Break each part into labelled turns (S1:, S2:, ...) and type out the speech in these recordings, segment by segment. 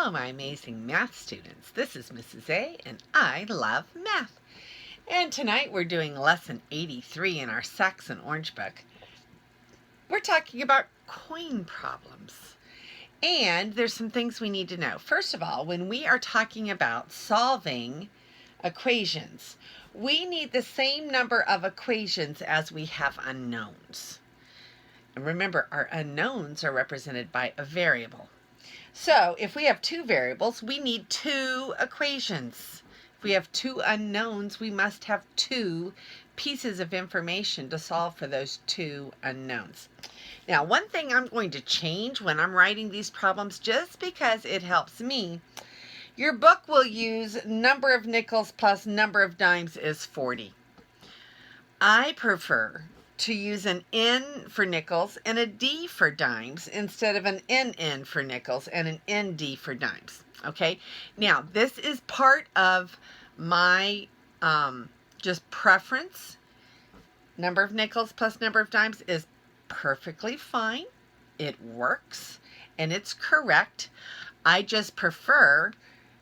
S1: Hello, my amazing math students. This is Mrs. A, and I love math. And tonight we're doing lesson 83 in our Saxon Orange Book. We're talking about coin problems. And there's some things we need to know. First of all, when we are talking about solving equations, we need the same number of equations as we have unknowns. And remember, our unknowns are represented by a variable. So if we have two variables, we need two equations. If we have two unknowns, we must have two pieces of information to solve for those two unknowns. Now, one thing I'm going to change when I'm writing these problems, just because it helps me, your book will use number of nickels plus number of dimes is 40. I prefer to use an N for nickels and a D for dimes instead of an NN for nickels and an ND for dimes. Okay, now this is part of my just preference. Number of nickels plus number of dimes is perfectly fine. It works and it's correct. I just prefer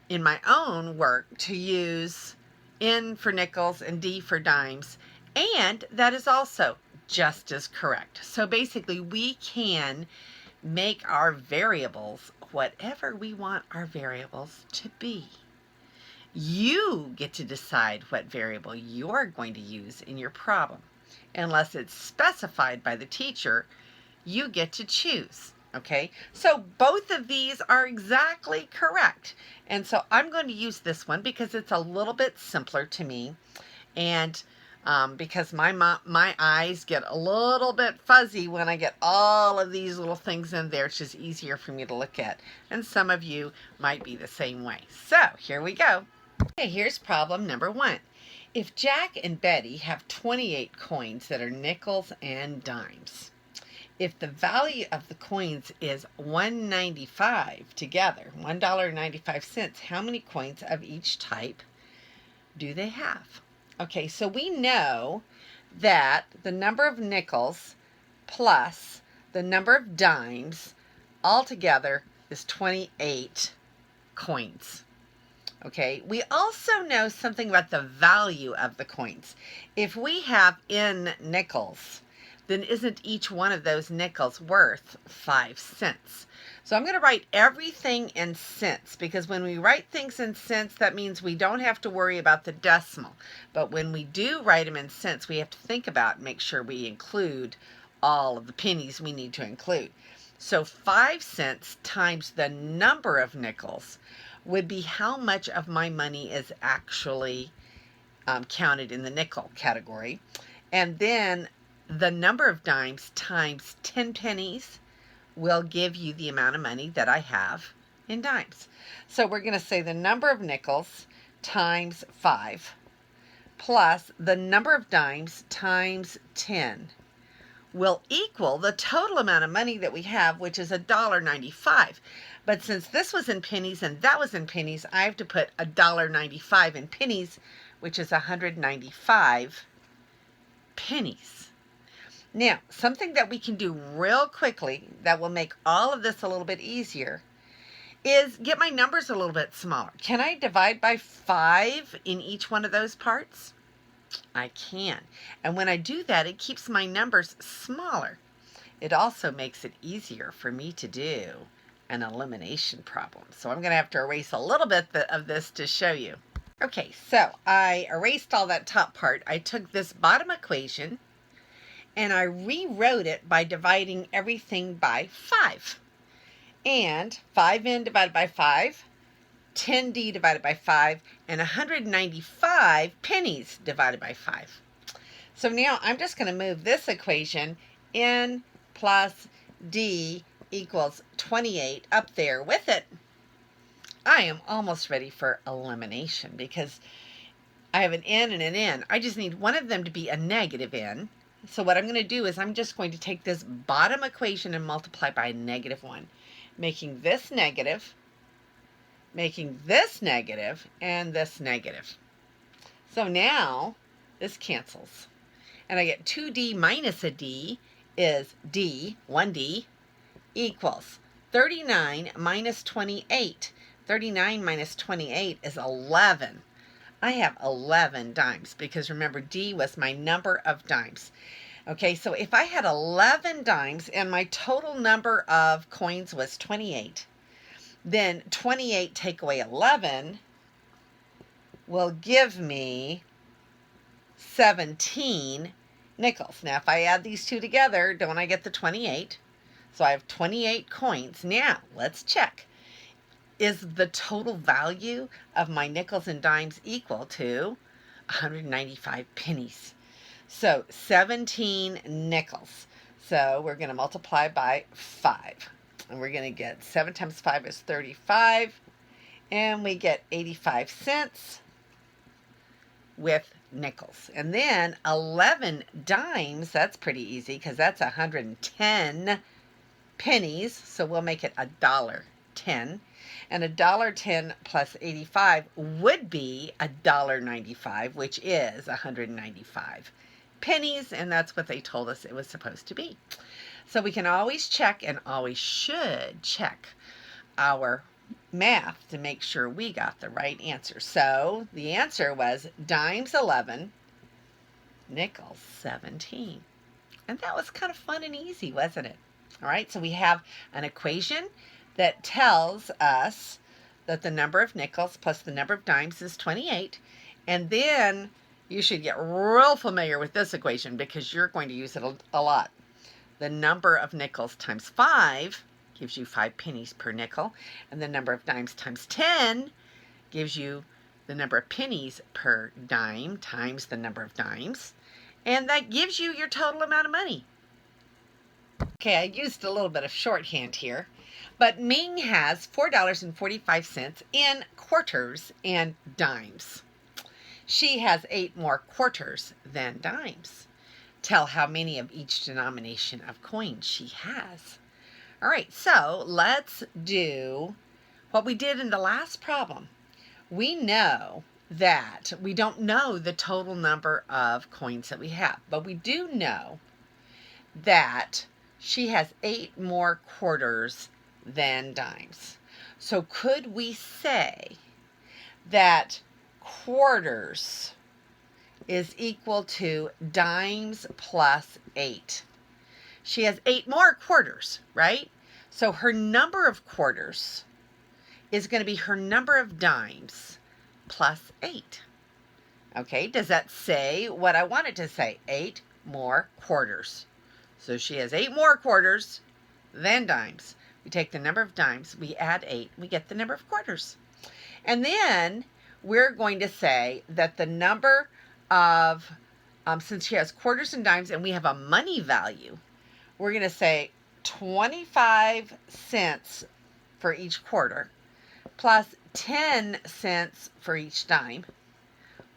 S1: in my own work to use N for nickels and D for dimes, and that is also just as correct. So basically we can make our variables whatever we want our variables to be. You get to decide what variable you're going to use in your problem. Unless it's specified by the teacher, you get to choose. Okay, so both of these are exactly correct. And so I'm going to use this one because it's a little bit simpler to me. And because my eyes get a little bit fuzzy when I get all of these little things in there. It's just easier for me to look at. And some of you might be the same way. So here we go. Okay, here's problem number 1. If Jack and Betty have 28 coins that are nickels and dimes, if the value of the coins is $1.95 together, $1.95, how many coins of each type do they have? Okay, so we know that the number of nickels plus the number of dimes altogether is 28 coins. Okay, we also know something about the value of the coins. If we have N nickels, then isn't each one of those nickels worth 5 cents? So I'm going to write everything in cents, because when we write things in cents, that means we don't have to worry about the decimal. But when we do write them in cents, we have to think about and make sure we include all of the pennies we need to include. So 5 cents times the number of nickels would be how much of my money is actually counted in the nickel category. And then the number of dimes times 10 pennies will give you the amount of money that I have in dimes. So we're going to say the number of nickels times 5 plus the number of dimes times 10 will equal the total amount of money that we have, which is $1.95. But since this was in pennies and that was in pennies, I have to put $1.95 in pennies, which is 195 pennies. Now, something that we can do real quickly that will make all of this a little bit easier is get my numbers a little bit smaller. Can I divide by 5 in each one of those parts? I can. And when I do that, it keeps my numbers smaller. It also makes it easier for me to do an elimination problem. So I'm going to have to erase a little bit of this to show you. Okay, so I erased all that top part. I took this bottom equation and I rewrote it by dividing everything by 5. And 5n divided by 5, 10d divided by 5, and 195 pennies divided by 5. So now I'm just going to move this equation, n plus d equals 28, up there with it. I am almost ready for elimination because I have an n and an n. I just need one of them to be a negative n. So what I'm going to do is I'm just going to take this bottom equation and multiply by -1, making this negative, making this negative, and this negative. So now this cancels. And I get 2d minus a d is d, 1d, equals 39 minus 28. 39 minus 28 is 11. I have 11 dimes because remember, D was my number of dimes. Okay, so if I had 11 dimes and my total number of coins was 28, then 28 take away 11 will give me 17 nickels. Now, if I add these two together, don't I get the 28? So I have 28 coins. Now, let's check. Is the total value of my nickels and dimes equal to 195 pennies? So 17 nickels. So we're going to multiply by 5. And we're going to get 7 times 5 is 35. And we get 85 cents with nickels. And then 11 dimes, that's pretty easy because that's 110 pennies. So we'll make it $1.10. And $1.10 plus 85 would be $1.95, which is 195 pennies, and that's what they told us it was supposed to be. So we can always check, and always should check, our math to make sure we got the right answer. So the answer was dimes 11, nickels 17. And that was kind of fun and easy, wasn't it? All right, so we have an equation that tells us that the number of nickels plus the number of dimes is 28. And then you should get real familiar with this equation because you're going to use it a lot. The number of nickels times 5 gives you 5 pennies per nickel. And the number of dimes times 10 gives you the number of pennies per dime times the number of dimes. And that gives you your total amount of money. Okay, I used a little bit of shorthand here. But Ming has $4.45 in quarters and dimes. She has 8 more quarters than dimes. Tell how many of each denomination of coins she has. All right, so let's do what we did in the last problem. We know that we don't know the total number of coins that we have, but we do know that she has 8 more quarters than dimes. So could we say that quarters is equal to dimes plus 8? She has 8 more quarters, right? So her number of quarters is going to be her number of dimes plus 8. Okay, does that say what I want it to say? 8 more quarters. So she has 8 more quarters than dimes. We take the number of dimes, we add 8, we get the number of quarters. And then we're going to say that the number of, since she has quarters and dimes and we have a money value, we're going to say 25 cents for each quarter plus 10 cents for each dime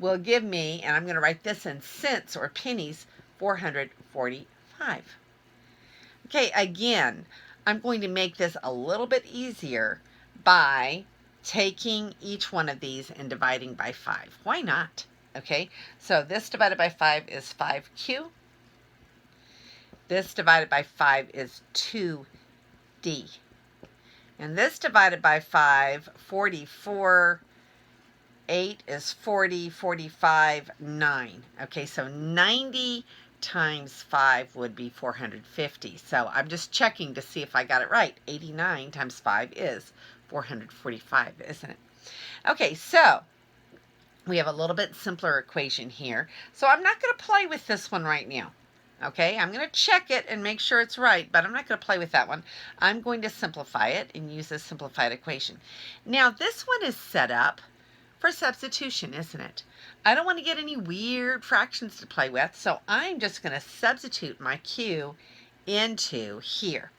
S1: will give me, and I'm going to write this in cents or pennies, 445. Okay, again, I'm going to make this a little bit easier by taking each one of these and dividing by 5. Why not? Okay, so this divided by 5 is 5Q. This divided by 5 is 2D. And this divided by 5, 44, 8 is 40, 45, 9. Okay, so 90 times 5 would be 450. So I'm just checking to see if I got it right. 89 times 5 is 445, isn't it? Okay, so we have a little bit simpler equation here. So I'm not going to play with this one right now. Okay, I'm going to check it and make sure it's right, but I'm not going to play with that one. I'm going to simplify it and use a simplified equation. Now, this one is set up for substitution, isn't it? I don't want to get any weird fractions to play with, so I'm just going to substitute my Q into here.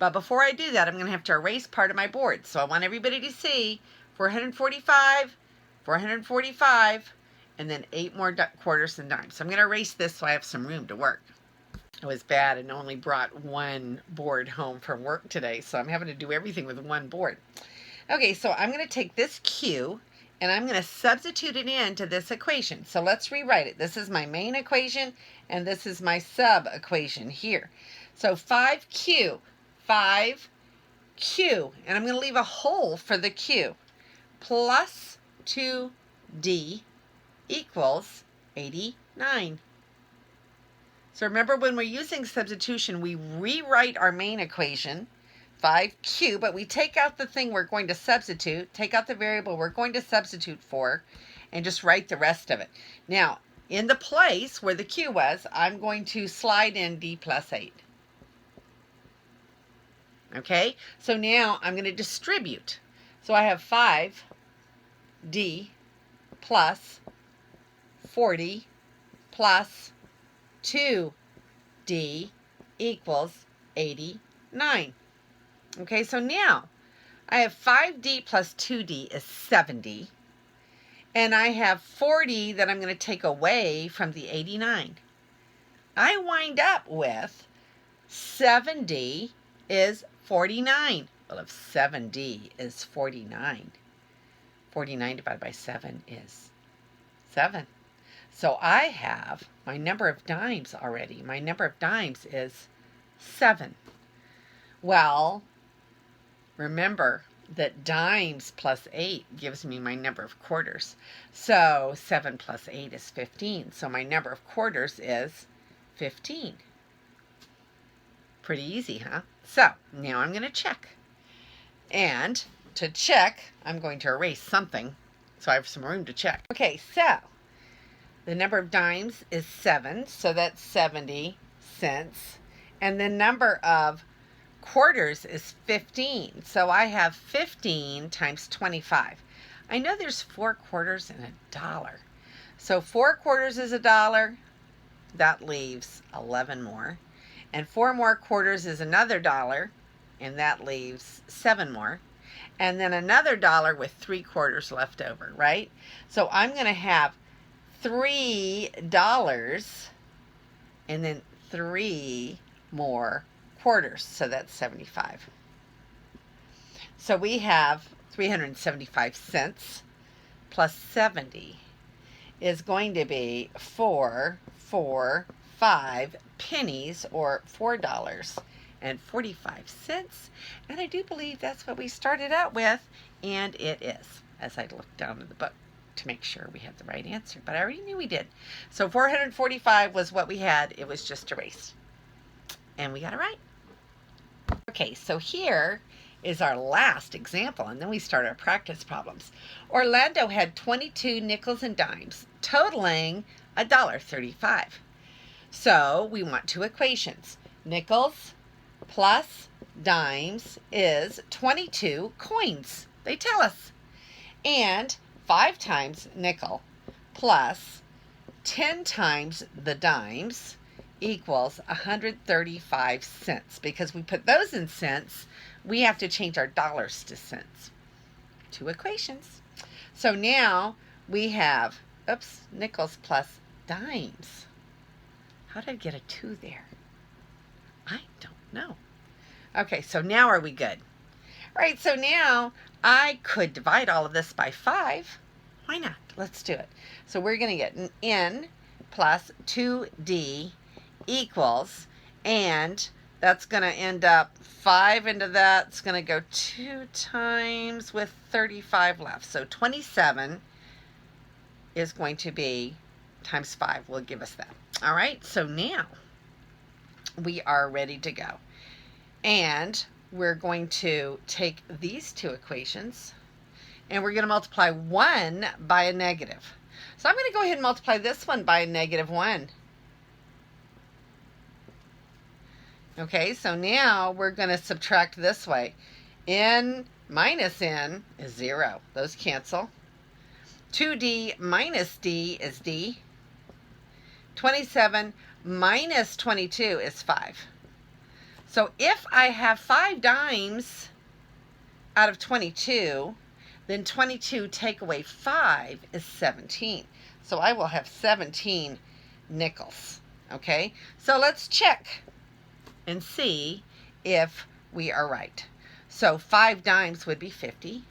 S1: But before I do that, I'm going to have to erase part of my board. So I want everybody to see 445, 445, and then 8 more quarters and dimes. So I'm going to erase this so I have some room to work. It was bad and only brought one board home from work today, so I'm having to do everything with one board. Okay, so I'm going to take this Q and I'm going to substitute it into this equation. So let's rewrite it. This is my main equation and this is my sub equation here. So 5Q, and I'm going to leave a hole for the Q. plus 2D equals 89. So remember, when we're using substitution, we rewrite our main equation, 5Q, but we take out the thing we're going to substitute, take out the variable we're going to substitute for, and just write the rest of it. Now, in the place where the Q was, I'm going to slide in D plus 8. Okay, so now I'm going to distribute. So I have 5D plus 40 plus 2D equals 89. Okay, so now I have 5D plus 2D is 70. And I have 40 that I'm going to take away from the 89. I wind up with 7D is 49. Well, if 7D is 49, 49 divided by 7 is 7. So I have my number of dimes already. My number of dimes is 7. Well, remember that dimes plus 8 gives me my number of quarters. So 7 plus 8 is 15. So my number of quarters is 15. Pretty easy, huh? So now I'm going to check. And to check, I'm going to erase something so I have some room to check. Okay, so the number of dimes is 7, so that's 70 cents. And the number of quarters is 15, so I have 15 times 25. I know there's 4 quarters and $1. So 4 quarters is $1. That leaves 11 more. And 4 more quarters is another $1, and that leaves 7 more. And then another $1 with 3 quarters left over, right? So I'm going to have $3 and then 3 more quarters, so that's 75. So we have 375 cents plus 70 is going to be 445 pennies, or $4.45. And I do believe that's what we started out with, and it is, as I looked down in the book to make sure we had the right answer, but I already knew we did. So 445 was what we had. It was just erased, and we got it right. Okay, so here is our last example, and then we start our practice problems. Orlando had 22 nickels and dimes, totaling $1.35. So we want 2 equations. Nickels plus dimes is 22 coins. They tell us. And 5 times nickel plus 10 times the dimes equals 135 cents. Because we put those in cents, we have to change our dollars to cents. 2 equations. So now we have, nickels plus dimes. How did I get a 2 there? I don't know. Okay, so now are we good? All right, so now I could divide all of this by 5. Why not? Let's do it. So we're going to get an n plus 2d equals, and that's going to end up 5 into that. It's going to go 2 times with 35 left. So 27 is going to be times 5 will give us that. All right, so now we are ready to go. And we're going to take these 2 equations and we're going to multiply 1 by a negative. So I'm going to go ahead and multiply this one by a -1. Okay, so now we're going to subtract this way. N minus n is 0. Those cancel. 2d minus d is d. 27 minus 22 is 5. So if I have 5 dimes out of 22, then 22 take away 5 is 17. So I will have 17 nickels. Okay, so let's check and see if we are right. So 5 dimes would be 50.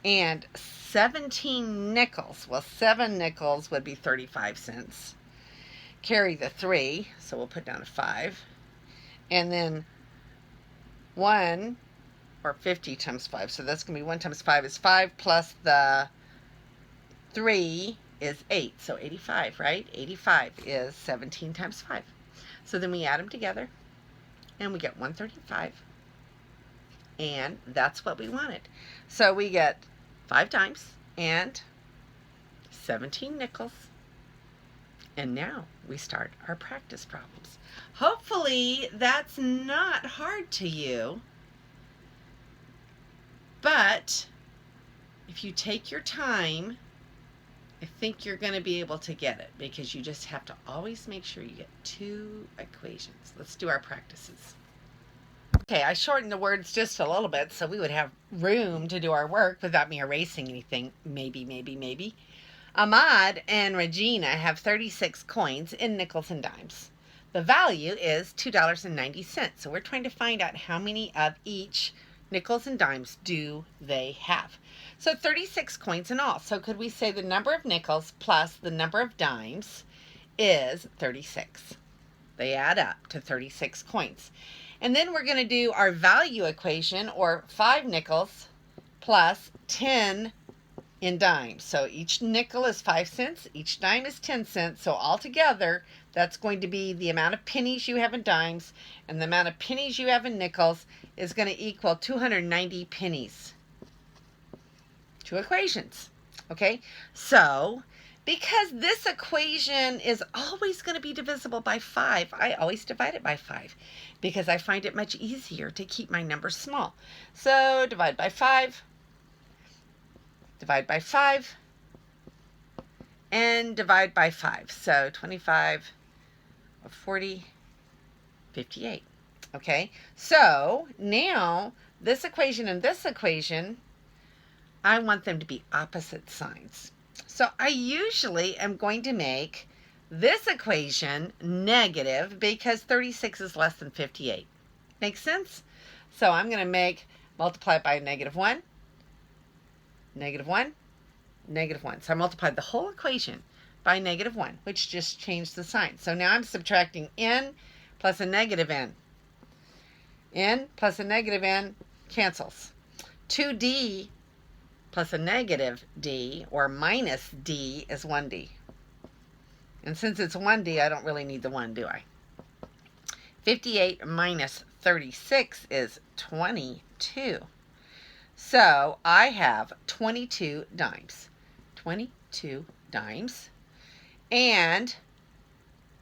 S1: And 17 nickels, well, 7 nickels would be 35 cents. Carry the 3, so we'll put down a 5. And then 1 or 50 times 5. So that's going to be 1 times 5 is 5 plus the 3 is 8. So 85, right? 85 is 17 times 5. So then we add them together and we get 135. And that's what we wanted. So we get 5 dimes and 17 nickels. And now we start our practice problems. Hopefully that's not hard to you. But if you take your time, I think you're going to be able to get it, because you just have to always make sure you get 2 equations. Let's do our practices. Okay, I shortened the words just a little bit so we would have room to do our work without me erasing anything. Maybe. Ahmad and Regina have 36 coins in nickels and dimes. The value is $2.90. So we're trying to find out how many of each nickels and dimes do they have. So 36 coins in all. So could we say the number of nickels plus the number of dimes is 36? They add up to 36 coins. And then we're going to do our value equation, or 5 nickels plus 10 in dimes. So each nickel is 5 cents, each dime is 10 cents. So altogether, that's going to be the amount of pennies you have in dimes, and the amount of pennies you have in nickels is going to equal 290 pennies. 2 equations. Okay, so because this equation is always going to be divisible by 5, I always divide it by 5 because I find it much easier to keep my numbers small. So divide by 5, divide by 5, and divide by 5. So 25, 40, 58. Okay, so now this equation and this equation, I want them to be opposite signs. So I usually am going to make this equation negative because 36 is less than 58. Makes sense? So I'm going to multiply it by -1, -1, -1. So I multiplied the whole equation by -1, which just changed the sign. So now I'm subtracting n plus a negative n. N plus a negative n cancels. 2d plus a negative d, or minus d, is 1d. And since it's 1d, I don't really need the 1, do I? 58 minus 36 is 22. So I have 22 dimes. 22 dimes. And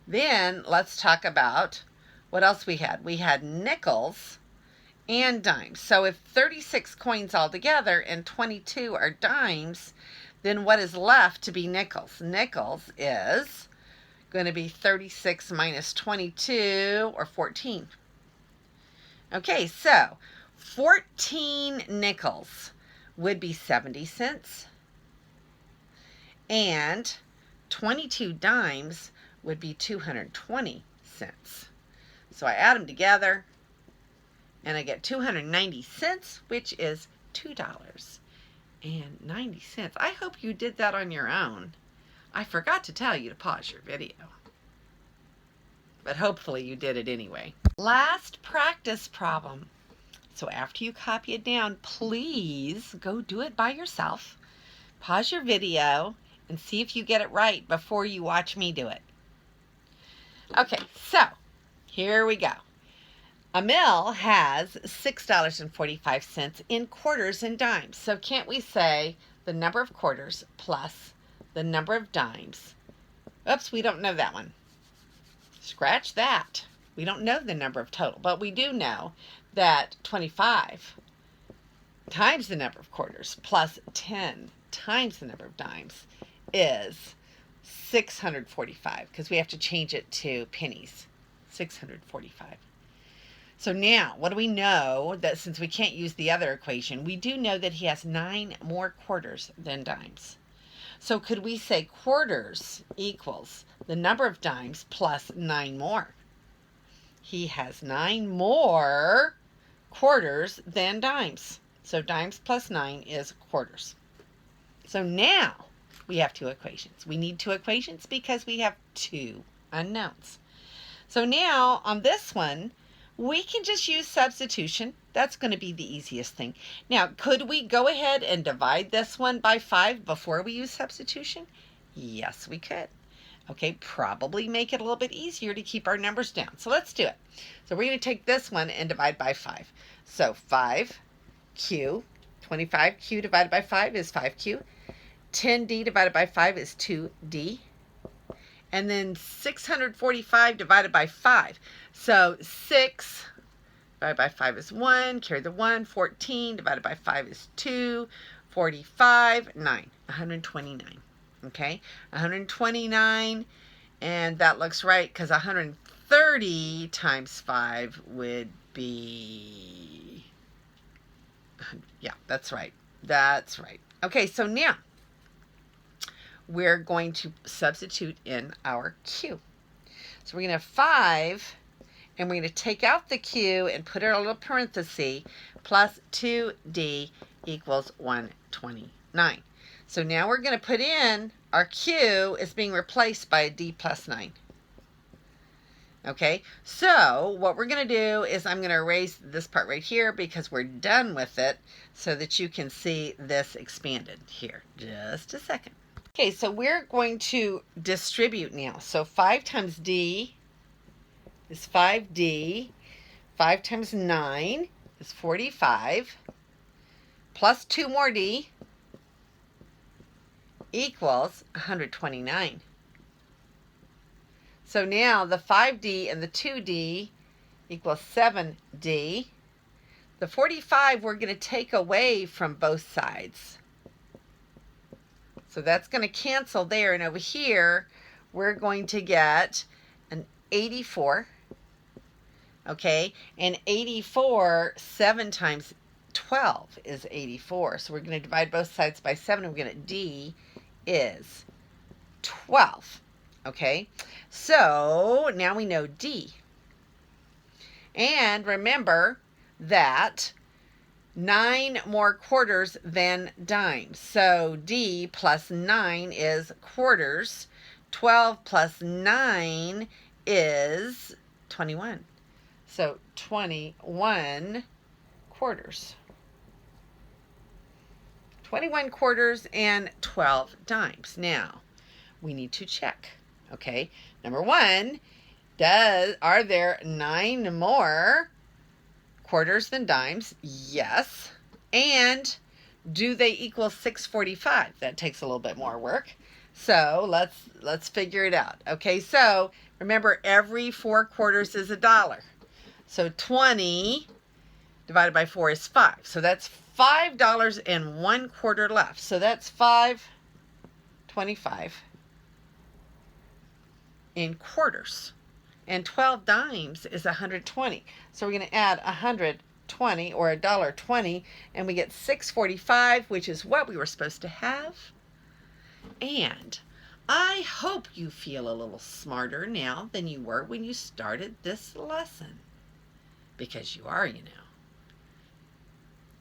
S1: then let's talk about what else we had. We had nickels and dimes. So if 36 coins altogether and 22 are dimes, then what is left to be nickels? Nickels is going to be 36 minus 22, or 14. Okay, so 14 nickels would be 70 cents, and 22 dimes would be 220 cents. So I add them together, and I get 290 cents, which is $2.90. I hope you did that on your own. I forgot to tell you to pause your video, but hopefully you did it anyway. Last practice problem. So after you copy it down, please go do it by yourself. Pause your video and see if you get it right before you watch me do it. Okay, so here we go. Emil has $6.45 in quarters and dimes. So can't we say the number of quarters plus the number of dimes? Oops, we don't know that one. Scratch that. We don't know the number of total, but we do know that 25 times the number of quarters plus 10 times the number of dimes is 645, because we have to change it to pennies. 645. So now, what do we know? That since we can't use the other equation, we do know that he has 9 more quarters than dimes. So could we say quarters equals the number of dimes plus 9 more? He has 9 more quarters than dimes. So dimes plus 9 is quarters. So now we have 2 equations. We need 2 equations because we have 2 unknowns. So now on this one, we can just use substitution. That's going to be the easiest thing. Now, could we go ahead and divide this one by 5 before we use substitution? Yes, we could. Okay, probably make it a little bit easier to keep our numbers down. So let's do it. So we're going to take this one and divide by 5. So 5q, 25q divided by 5 is 5q. 10d divided by 5 is 2d. And then 645 divided by 5. So 6 divided by 5 is 1. Carry the 1. 14 divided by 5 is 2. 45, 9. 129. Okay, 129. And that looks right because 130 times 5 would be... Yeah, that's right. That's right. Okay, so now we're going to substitute in our q. So we're going to have 5, and we're going to take out the q and put it in a little parenthesis, plus 2d equals 129. So now we're going to put in our q is being replaced by a d plus 9. Okay, so what we're going to do is I'm going to erase this part right here because we're done with it so that you can see this expanded here. Just a second. Okay, so we're going to distribute now. So 5 times d is 5d. 5 times 9 is 45. Plus 2 more d equals 129. So now the 5d and the 2d equals 7d. The 45 we're going to take away from both sides. So that's going to cancel there. And over here, we're going to get an 84. Okay, and 84, 7 times 12 is 84. So we're going to divide both sides by 7. And we're going to d is 12. Okay, so now we know d. And remember that 9 more quarters than dimes. So d plus 9 is quarters. 12 plus 9 is 21. So 21 quarters. 21 quarters and 12 dimes. Now, we need to check. Okay, number 1, are there 9 more quarters than dimes? Yes. And do they equal 645? That takes a little bit more work. So let's figure it out. Okay, so remember every 4 quarters is $1. So 20 divided by 4 is 5. So that's $5 and 1 quarter left. So that's $5.25 in quarters. And 12 dimes is 120. So we're going to add 120 or $1.20 and we get 645, which is what we were supposed to have. And I hope you feel a little smarter now than you were when you started this lesson. Because you are, you know.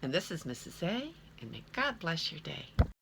S1: And this is Mrs. A, and may God bless your day.